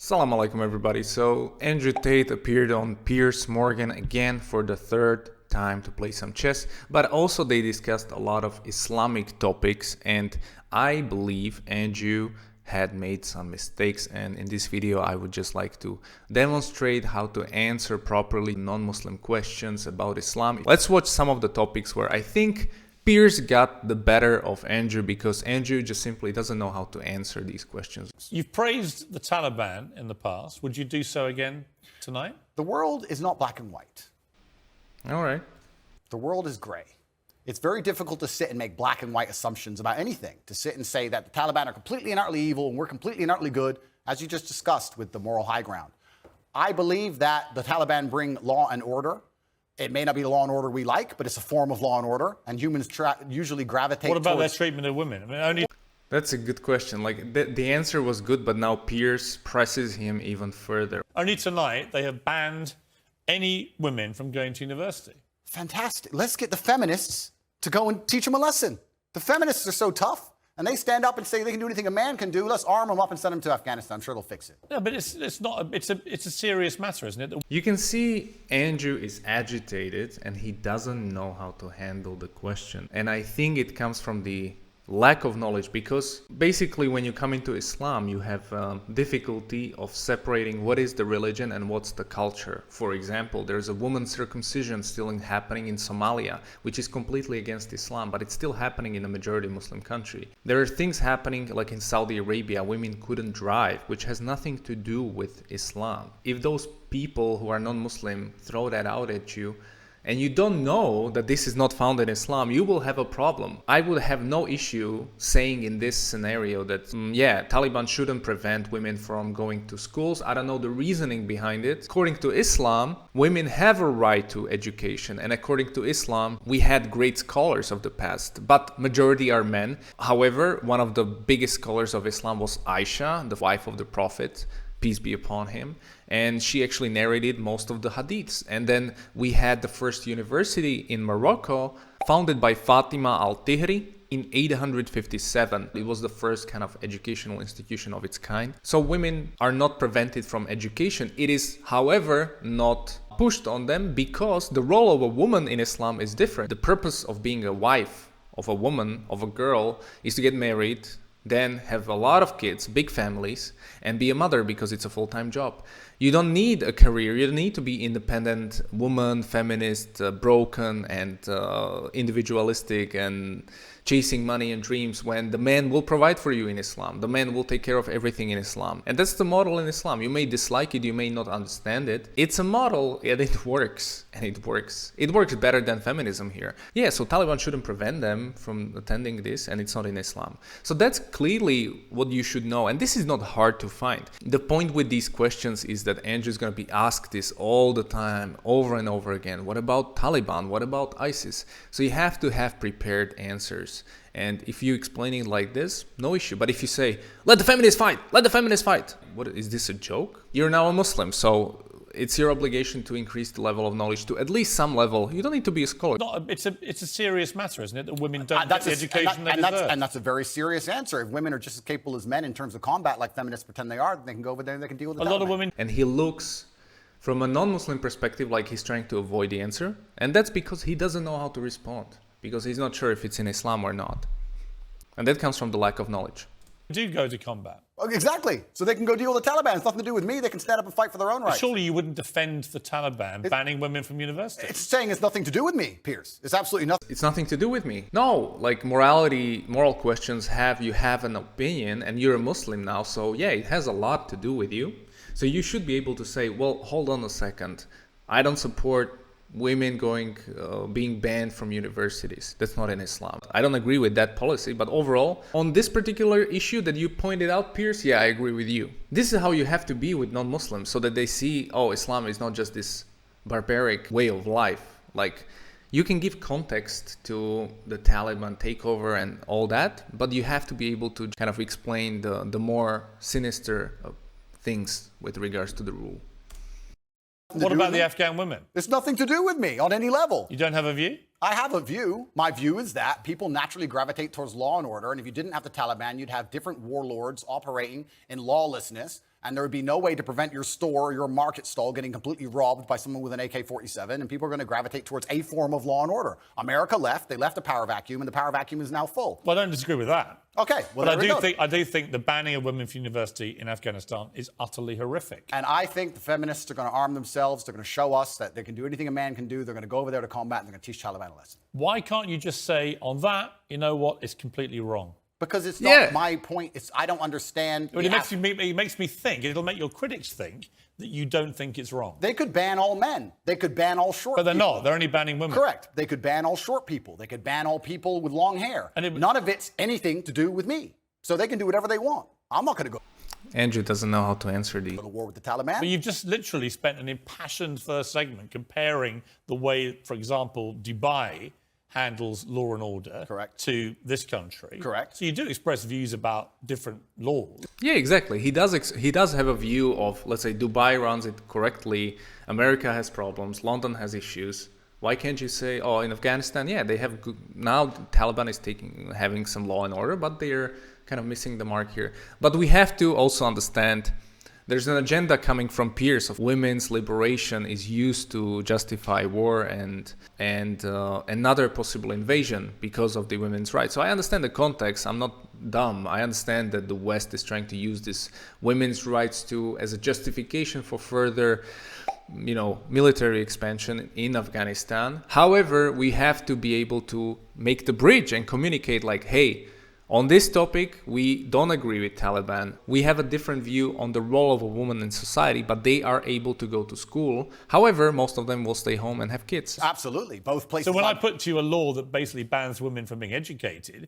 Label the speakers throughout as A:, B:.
A: Assalamu alaikum everybody. So Andrew Tate appeared on Piers Morgan again for the third time to play some chess, but also they discussed a lot of Islamic topics, and I believe Andrew had made some mistakes, and in this video I would just like to demonstrate how to answer properly non-Muslim questions about Islam. Let's watch some of the topics where I think Piers got the better of Andrew because Andrew just simply doesn't know how to answer these questions.
B: You've praised the Taliban in the past. Would you do so again tonight?
C: The world is not black and white.
A: All right.
C: The world is gray. It's very difficult to sit and make black and white assumptions about anything, to sit and say that the Taliban are completely and utterly evil and we're completely and utterly good, as you just discussed with the moral high ground. I believe that the Taliban bring law and order. It may not be the law and order we like, but it's a form of law and order, and humans usually gravitate
B: What about
C: towards...
B: their treatment of women? I mean, only...
A: That's a good question. Like the answer was good, but now Piers presses him even further.
B: Only tonight they have banned any women from going to university.
C: Fantastic. Let's get the feminists to go and teach them a lesson. The feminists are so tough, and they stand up and say they can do anything a man can do. Let's arm them up and send them to Afghanistan. I'm sure they'll fix it.
B: No, but it's not. It's a serious matter, isn't it?
A: You can see Andrew is agitated and he doesn't know how to handle the question. And I think it comes from the lack of knowledge, because basically when you come into Islam you have difficulty of separating what is the religion and what's the culture. For example, there's a woman's circumcision still happening in Somalia, which is completely against Islam, but it's still happening in a majority Muslim country. There are things happening like in Saudi Arabia, women couldn't drive, which has nothing to do with Islam. If those people who are non-Muslim throw that out at you, and you don't know that this is not found in Islam, you will have a problem. I would have no issue saying in this scenario that, Taliban shouldn't prevent women from going to schools. I don't know the reasoning behind it. According to Islam, women have a right to education. And according to Islam, we had great scholars of the past, but majority are men. However, one of the biggest scholars of Islam was Aisha, the wife of the Prophet, peace be upon him, and she actually narrated most of the hadiths. And then we had the first university in Morocco founded by Fatima al-Tihri in 857. It was the first kind of educational institution of its kind. So women are not prevented from education. It is, however, not pushed on them because the role of a woman in Islam is different. The purpose of being a wife of a woman, of a girl, is to get married, then have a lot of kids, big families, and be a mother because it's a full-time job. You don't need a career. You don't need to be independent woman, feminist, broken and individualistic and chasing money and dreams, when the man will provide for you in Islam. The man will take care of everything in Islam. And that's the model in Islam. You may dislike it, you may not understand it. It's a model, and it works. And it works. It works better than feminism here. Yeah, so Taliban shouldn't prevent them from attending this, and it's not in Islam. So that's clearly what you should know. And this is not hard to find. The point with these questions is that Andrew's going to be asked this all the time, over and over again. What about Taliban? What about ISIS? So you have to have prepared answers. And if you explain it like this, no issue. But if you say, let the feminists fight, let the feminists fight. What, is this a joke? You're now a Muslim, so it's your obligation to increase the level of knowledge to at least some level. You don't need to be a scholar.
B: It's a serious matter, isn't it? That women don't get the education they deserve.
C: And that's a very serious answer. If women are just as capable as men in terms of combat, like feminists pretend they are, they can go over there and they can deal with it.
B: A lot of women.
A: And he looks from a non-Muslim perspective like he's trying to avoid the answer. And that's because he doesn't know how to respond, because he's not sure if it's in Islam or not. And that comes from the lack of knowledge.
B: Do go to combat.
C: Exactly. So they can go deal with the Taliban. It's nothing to do with me. They can stand up and fight for their own rights.
B: Surely you wouldn't defend the Taliban banning women from university.
C: It's saying it's nothing to do with me, Piers. It's absolutely nothing.
A: It's nothing to do with me. No, like moral questions you have an opinion, and you're a Muslim now. So yeah, it has a lot to do with you. So you should be able to say, well, hold on a second. I don't support women being banned from universities. That's not in Islam. I don't agree with that policy, but overall, on this particular issue that you pointed out, Piers, yeah, I agree with you. This is how you have to be with non-Muslims, so that they see, oh, Islam is not just this barbaric way of life. Like, you can give context to the Taliban takeover and all that, but you have to be able to kind of explain the more sinister things with regards to the rule.
B: What about the Afghan women?
C: It's nothing to do with me on any level.
B: You don't have a view?
C: I have a view. My view is that people naturally gravitate towards law and order, and if you didn't have the Taliban, you'd have different warlords operating in lawlessness, And there would be no way to prevent your store or your market stall getting completely robbed by someone with an AK-47, and people are going to gravitate towards a form of law and order. America left. They left a power vacuum, and the power vacuum is now full.
B: Well, I don't disagree with that.
C: Okay, well,
B: but I do think the banning of women from university in Afghanistan is utterly horrific.
C: And I think the feminists are going to arm themselves. They're going to show us that they can do anything a man can do. They're going to go over there to combat, and they're going to teach Taliban a lesson.
B: Why can't you just say on that, you know what, it's completely wrong?
C: Because it's not my point. I don't understand.
B: Well, it makes me think. It'll make your critics think that you don't think it's wrong.
C: They could ban all men. They could ban all short people.
B: But they're not. They're only banning women.
C: Correct. They could ban all short people. They could ban all people with long hair. And none of it's anything to do with me. So they can do whatever they want. I'm not going to go.
A: Andrew doesn't know how to answer the...
C: Go to war with the Taliban.
B: But you've just literally spent an impassioned first segment comparing the way, for example, Dubai handles law and order to this country.
C: Correct.
B: So you do express views about different laws.
A: Yeah, exactly. He does have a view of, let's say, Dubai runs it correctly, America has problems, London has issues. Why can't you say, oh, in Afghanistan, yeah, they have good, now Taliban is having some law and order, but they're kind of missing the mark here. But we have to also understand there's an agenda coming from Piers of women's liberation is used to justify war and another possible invasion because of the women's rights. So I understand the context. I'm not dumb. I understand that the West is trying to use this women's rights as a justification for further, military expansion in Afghanistan. However, we have to be able to make the bridge and communicate like, hey, on this topic, we don't agree with Taliban. We have a different view on the role of a woman in society, but they are able to go to school. However, most of them will stay home and have kids.
C: Absolutely. Both places.
B: So when I put to you a law that basically bans women from being educated,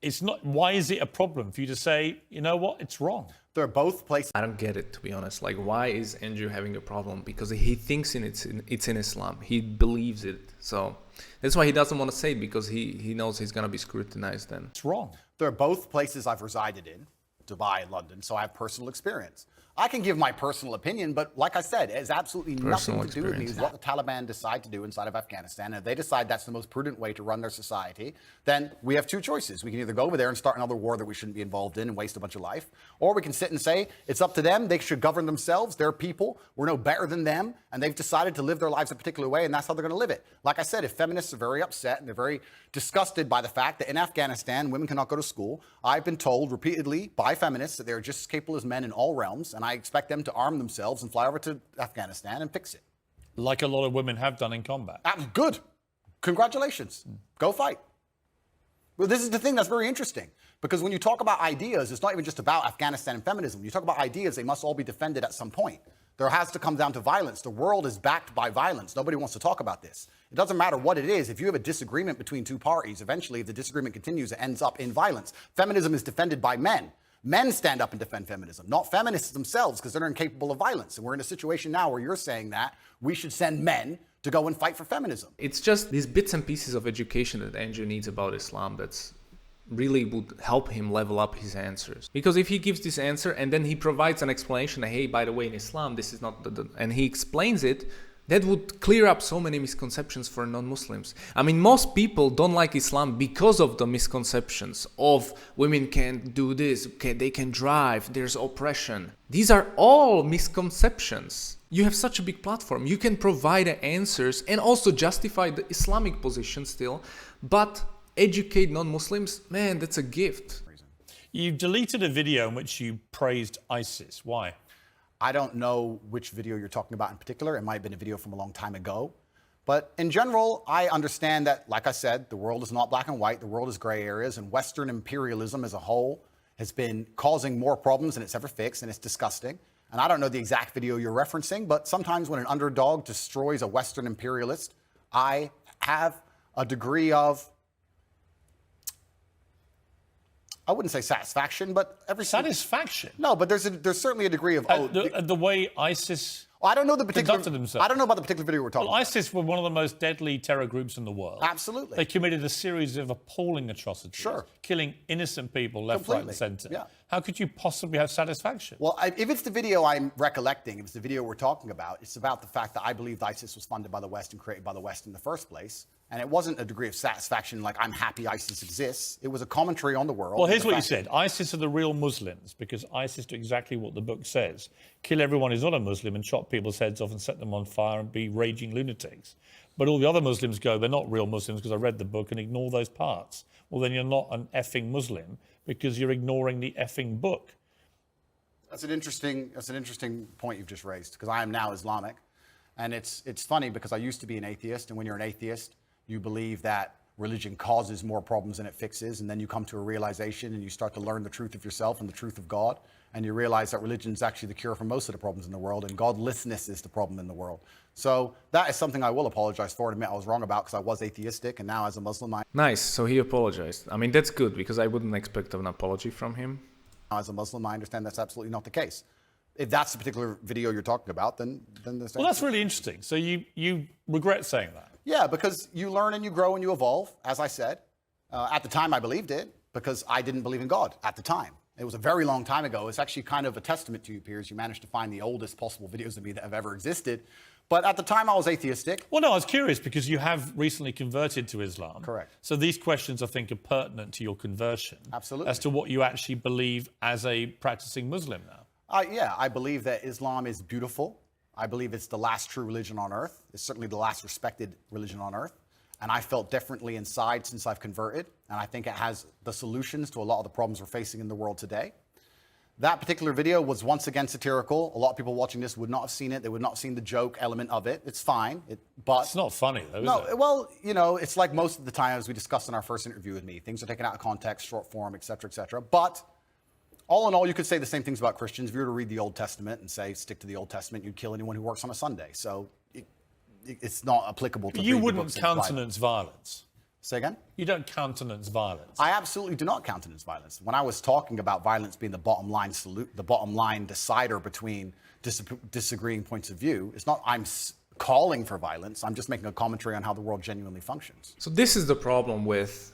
B: it's not. Why is it a problem for you to say, you know what, it's wrong?
C: They're both places.
A: I don't get it, to be honest. Like, why is Andrew having a problem? Because he thinks it's in Islam. He believes it. So that's why he doesn't want to say it, because he knows he's going to be scrutinized then.
B: It's wrong.
C: They're both places I've resided in, Dubai and London, so I have personal experience. I can give my personal opinion, but like I said, it has absolutely nothing to do with me. It's what the Taliban decide to do inside of Afghanistan. And if they decide that's the most prudent way to run their society, then we have two choices. We can either go over there and start another war that we shouldn't be involved in and waste a bunch of life, or we can sit and say it's up to them. They should govern themselves. They're people. We're no better than them. And they've decided to live their lives a particular way, and that's how they're going to live it. Like I said, if feminists are very upset and they're very disgusted by the fact that in Afghanistan, women cannot go to school, I've been told repeatedly by feminists that they're just as capable as men in all realms, and I expect them to arm themselves and fly over to Afghanistan and fix it.
B: Like a lot of women have done in combat.
C: Good. Congratulations. Go fight. Well, this is the thing that's very interesting, because when you talk about ideas, it's not even just about Afghanistan and feminism. When you talk about ideas, they must all be defended at some point. There has to come down to violence. The world is backed by violence. Nobody wants to talk about this. It doesn't matter what it is. If you have a disagreement between two parties, eventually, if the disagreement continues, it ends up in violence. Feminism is defended by men. Men stand up and defend feminism, not feminists themselves, because they're incapable of violence. And we're in a situation now where you're saying that we should send men to go and fight for feminism.
A: It's just these bits and pieces of education that Andrew needs about Islam that's really would help him level up his answers. Because if he gives this answer and then he provides an explanation, hey, by the way, in Islam, this is not and he explains it, that would clear up so many misconceptions for non-Muslims. I mean, most people don't like Islam because of the misconceptions of women can't do this, they can drive, there's oppression. These are all misconceptions. You have such a big platform. You can provide answers and also justify the Islamic position still, but educate non-Muslims, man, that's a gift.
B: You deleted a video in which you praised ISIS. Why?
C: I don't know which video you're talking about in particular. It might have been a video from a long time ago. But in general, I understand that, like I said, the world is not black and white. The world is gray areas. And Western imperialism as a whole has been causing more problems than it's ever fixed. And it's disgusting. And I don't know the exact video you're referencing. But sometimes when an underdog destroys a Western imperialist, I have a degree of, I wouldn't say satisfaction, but
B: satisfaction.
C: No, but there's certainly a degree of
B: the way ISIS.
C: I don't know the particular.
B: Conducted themselves.
C: I don't know about the particular video we're talking about.
B: ISIS were one of the most deadly terror groups in the world.
C: Absolutely.
B: They committed a series of appalling atrocities.
C: Sure.
B: Killing innocent people left, right, and centre.
C: Yeah.
B: How could you possibly have satisfaction?
C: Well, if it's the video I'm recollecting, if it's the video we're talking about, it's about the fact that I believe ISIS was funded by the West and created by the West in the first place. And it wasn't a degree of satisfaction like, I'm happy ISIS exists. It was a commentary on the world.
B: Well, here's what you said. ISIS are the real Muslims because ISIS do exactly what the book says. Kill everyone who's not a Muslim and chop people's heads off and set them on fire and be raging lunatics. But all the other Muslims go, they're not real Muslims because I read the book and ignore those parts. Well, then you're not an effing Muslim because you're ignoring the effing book.
C: That's an interesting point you've just raised because I am now Islamic. And it's funny because I used to be an atheist. And when you're an atheist, you believe that religion causes more problems than it fixes. And then you come to a realization and you start to learn the truth of yourself and the truth of God. And you realize that religion is actually the cure for most of the problems in the world. And godlessness is the problem in the world. So that is something I will apologize for and admit I was wrong about because I was atheistic. And now as a Muslim,
A: Nice. So he apologized. I mean, that's good because I wouldn't expect an apology from him.
C: As a Muslim, I understand that's absolutely not the case. If that's the particular video you're talking about, then there's...
B: Well, that's really interesting. So you regret saying that?
C: Yeah, because you learn and you grow and you evolve, as I said. At the time, I believed it because I didn't believe in God at the time. It was a very long time ago. It's actually kind of a testament to you, Piers. You managed to find the oldest possible videos of me that have ever existed. But at the time, I was atheistic.
B: Well, no, I was curious because you have recently converted to Islam.
C: Correct.
B: So these questions, I think, are pertinent to your conversion.
C: Absolutely.
B: As to what you actually believe as a practicing Muslim now.
C: Yeah, I believe that Islam is beautiful. I believe it's the last true religion on earth. It's certainly the last respected religion on earth. And I felt differently inside since I've converted. And I think it has the solutions to a lot of the problems we're facing in the world today. That particular video was once again satirical. A lot of people watching this would not have seen it. They would not have seen the joke element of it. It's fine. But
B: it's not funny, though, is it?
C: Well, you know, it's like most of the time, as we discussed in our first interview with me, things are taken out of context, short form, et cetera, et cetera. But all in all, you could say the same things about Christians. If you were to read the Old Testament and say, stick to the Old Testament, you'd kill anyone who works on a Sunday. So it's not applicable to
B: you wouldn't countenance violence.
C: Say again?
B: You don't countenance violence.
C: I absolutely do not countenance violence. When I was talking about violence being the bottom line decider between disagreeing points of view, it's not I'm calling for violence. I'm just making a commentary on how the world genuinely functions.
A: So this is the problem with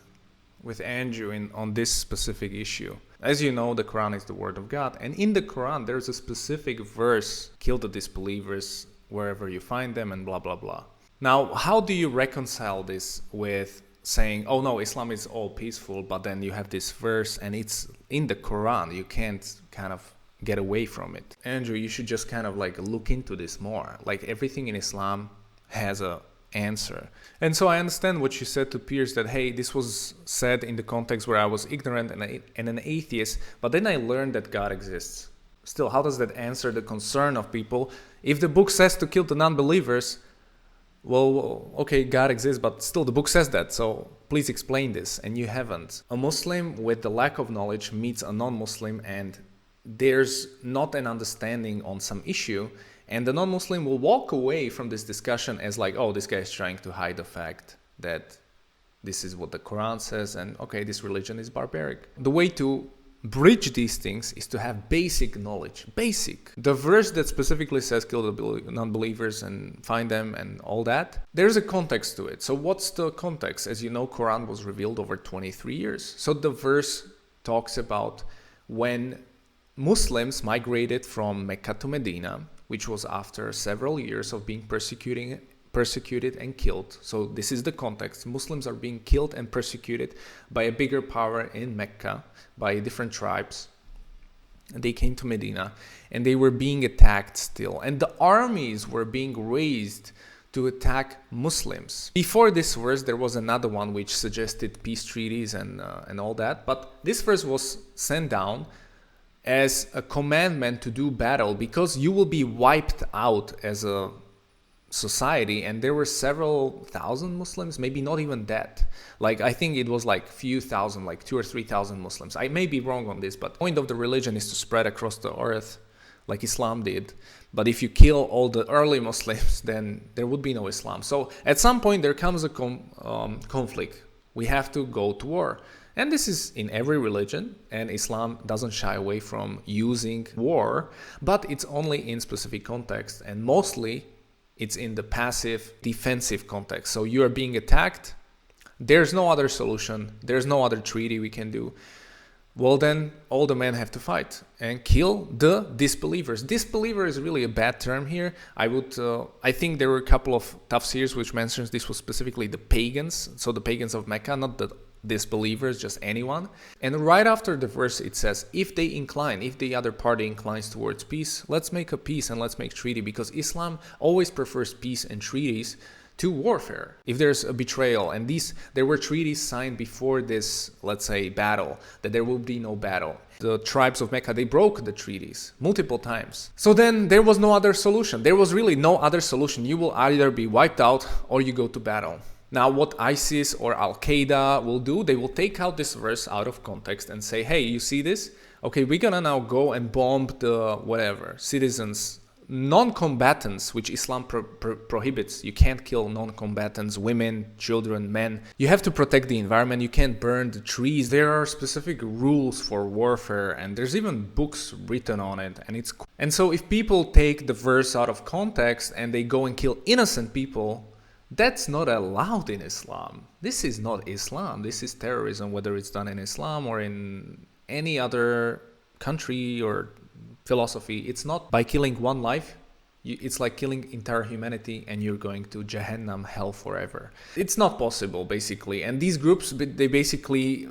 A: Andrew on this specific issue. As you know, the Quran is the word of God. And in the Quran, there's a specific verse, kill the disbelievers wherever you find them and blah, blah, blah. Now, how do you reconcile this with saying, oh no, Islam is all peaceful, but then you have this verse and it's in the Quran. You can't kind of get away from it. Andrew, you should just kind of like look into this more. Like everything in Islam has a answer. And so I understand what you said to Piers that, hey, this was said in the context where I was ignorant and an atheist, but then I learned that God exists. Still, how does that answer the concern of people? If the book says to kill the non-believers, well, okay, God exists, but still the book says that, so please explain this, and you haven't. A Muslim with the lack of knowledge meets a non-Muslim and there's not an understanding on some issue, and the non-Muslim will walk away from this discussion as like, oh, this guy is trying to hide the fact that this is what the Quran says, and okay, this religion is barbaric. The way to bridge these things is to have basic knowledge. Basic. The verse that specifically says kill the non-believers and find them and all that, there's a context to it. So what's the context? As you know, Quran was revealed over 23 years. So the verse talks about when Muslims migrated from Mecca to Medina, which was after several years of being persecuted and killed. So this is the context. Muslims are being killed and persecuted by a bigger power in Mecca, by different tribes. They came to Medina and they were being attacked still. And the armies were being raised to attack Muslims. Before this verse, there was another one which suggested peace treaties and all that. But this verse was sent down as a commandment to do battle because you will be wiped out as a society, and there were several thousand Muslims, maybe not even that. Like, I think it was like few thousand, like 2,000 or 3,000 Muslims. I may be wrong on this, but the point of the religion is to spread across the earth like Islam did. But if you kill all the early Muslims, then there would be no Islam. So at some point there comes a conflict. We have to go to war. And this is in every religion, and Islam doesn't shy away from using war, but it's only in specific context, and mostly it's in the passive defensive context. So you are being attacked. There's no other solution. There's no other treaty we can do. Well, then all the men have to fight and kill the disbelievers. Disbeliever is really a bad term here. I think there were a couple of tafsirs which mentions this was specifically the pagans, so the pagans of Mecca, not the disbelievers, just anyone. And right after the verse it says, if the other party inclines towards peace, let's make a peace and let's make treaty, because Islam always prefers peace and treaties to warfare. If there's a betrayal, and there were treaties signed before this, let's say, battle, that there will be no battle. The tribes of Mecca, they broke the treaties multiple times. So then there was no other solution. There was really no other solution. You will either be wiped out or you go to battle. Now, what ISIS or Al-Qaeda will do, they will take out this verse out of context and say, hey, you see this? Okay, we're gonna now go and bomb the citizens, non-combatants, which Islam prohibits. You can't kill non-combatants, women, children, men. You have to protect the environment. You can't burn the trees. There are specific rules for warfare, and there's even books written on it. And so if people take the verse out of context and they go and kill innocent people, that's not allowed in Islam. This is not Islam. This is terrorism, whether it's done in Islam or in any other country or philosophy. It's not by killing one life. It's like killing entire humanity and you're going to Jahannam, hell forever. It's not possible, basically. And these groups, they basically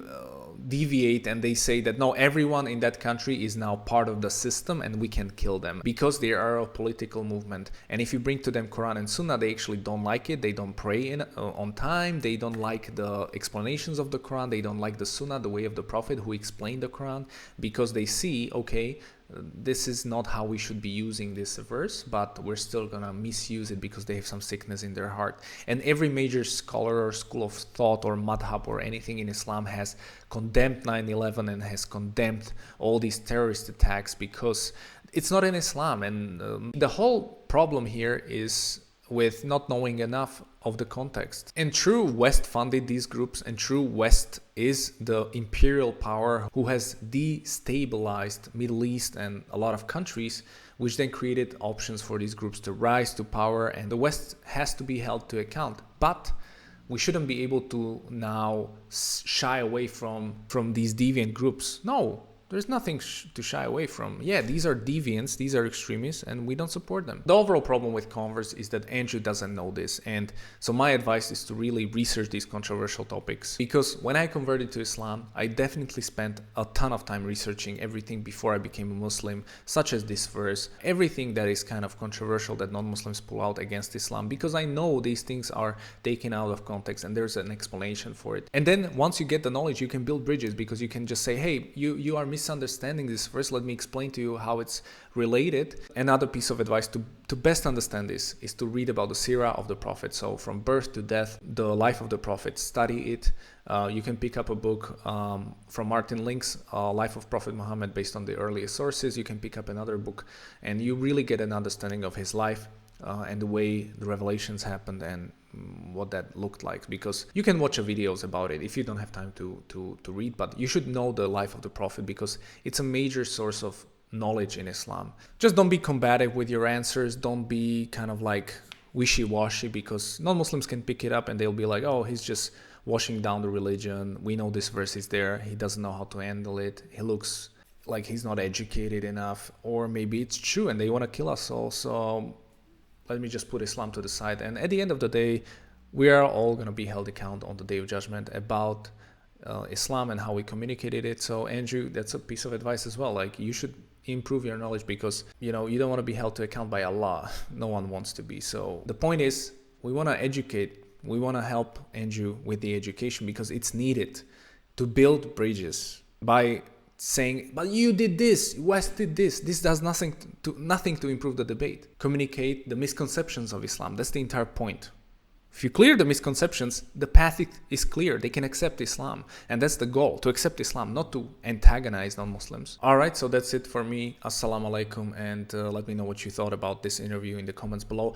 A: deviate and they say that no, everyone in that country is now part of the system and we can kill them because they are a political movement. And if you bring to them Quran and Sunnah, they actually don't like it. They don't pray on time. They don't like the explanations of the Quran. They don't like the Sunnah, the way of the Prophet who explained the Quran, because they see, okay, this is not how we should be using this verse, but we're still gonna misuse it because they have some sickness in their heart. And every major scholar or school of thought or madhab or anything in Islam has condemned 9/11 and has condemned all these terrorist attacks because it's not in Islam. And the whole problem here is with not knowing enough of the context. And true West funded these groups, and true West is the imperial power who has destabilized Middle East and a lot of countries, which then created options for these groups to rise to power, and the West has to be held to account. But we shouldn't be able to now shy away from these deviant groups. No, there's nothing to shy away from. Yeah, these are deviants, these are extremists, and we don't support them. The overall problem with converts is that Andrew doesn't know this. And so my advice is to really research these controversial topics. Because when I converted to Islam, I definitely spent a ton of time researching everything before I became a Muslim, such as this verse, everything that is kind of controversial that non-Muslims pull out against Islam, because I know these things are taken out of context and there's an explanation for it. And then once you get the knowledge, you can build bridges, because you can just say, hey, you are misunderstanding this verse, let me explain to you how it's related. Another piece of advice to best understand this is to read about the seerah of the Prophet. So from birth to death, the life of the Prophet, study it. You can pick up a book from Martin Link's Life of Prophet Muhammad based on the earliest sources. You can pick up another book and you really get an understanding of his life and the way the revelations happened and what that looked like, because you can watch videos about it if you don't have time to read, but you should know the life of the Prophet because it's a major source of knowledge in Islam. Just don't be combative with your answers. Don't be kind of like wishy-washy, because non-Muslims can pick it up and they'll be like, oh, he's just washing down the religion. We know this verse is there. He doesn't know how to handle it. He looks like he's not educated enough, or maybe it's true and they want to kill us all. So let me just put Islam to the side. And at the end of the day, we are all going to be held account on the Day of Judgment about Islam and how we communicated it. So Andrew, that's a piece of advice as well. Like, you should improve your knowledge because, you know, you don't want to be held to account by Allah. No one wants to be. So the point is, we want to educate. We want to help Andrew with the education because it's needed to build bridges by saying, but you did this, West did this. This does nothing to improve the debate. Communicate the misconceptions of Islam. That's the entire point. If you clear the misconceptions, the path is clear. They can accept Islam. And that's the goal, to accept Islam, not to antagonize non-Muslims. All right, so that's it for me. Assalamu alaikum. And let me know what you thought about this interview in the comments below.